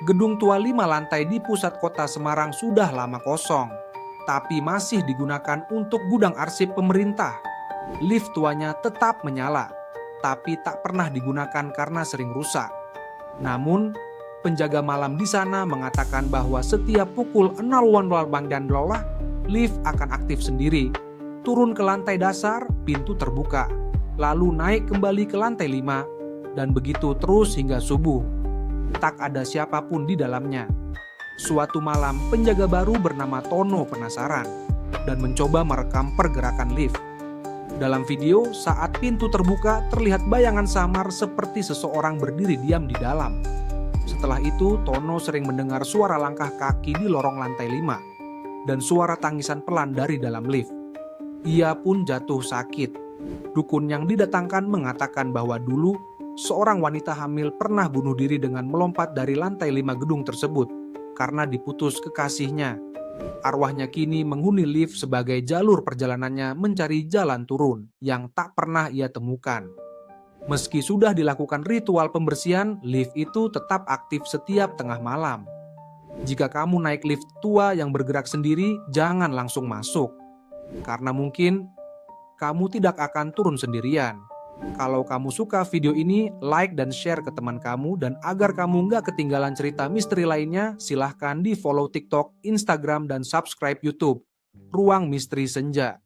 Gedung tua 5 lantai di pusat kota Semarang sudah lama kosong, tapi masih digunakan untuk gudang arsip pemerintah. Lift tuanya tetap menyala, tapi tak pernah digunakan karena sering rusak. Namun, penjaga malam di sana mengatakan bahwa setiap pukul 00.00 dan lift akan aktif sendiri. Turun ke lantai dasar, pintu terbuka, lalu naik kembali ke lantai 5, dan begitu terus hingga subuh. Tak ada siapapun di dalamnya. Suatu malam, penjaga baru bernama Tono penasaran dan mencoba merekam pergerakan lift. Dalam video, saat pintu terbuka, terlihat bayangan samar seperti seseorang berdiri diam di dalam. Setelah itu, Tono sering mendengar suara langkah kaki di lorong lantai 5 dan suara tangisan pelan dari dalam lift. Ia pun jatuh sakit. Dukun yang didatangkan mengatakan bahwa dulu seorang wanita hamil pernah bunuh diri dengan melompat dari lantai 5 gedung tersebut karena diputus kekasihnya. Arwahnya kini menghuni lift sebagai jalur perjalanannya mencari jalan turun yang tak pernah ia temukan. Meski sudah dilakukan ritual pembersihan, lift itu tetap aktif setiap tengah malam. Jika kamu naik lift tua yang bergerak sendiri, jangan langsung masuk. Karena mungkin kamu tidak akan turun sendirian. Kalau kamu suka video ini, like dan share ke teman kamu, dan agar kamu nggak ketinggalan cerita misteri lainnya, silahkan di follow TikTok, Instagram, dan subscribe YouTube Ruang Misteri Senja.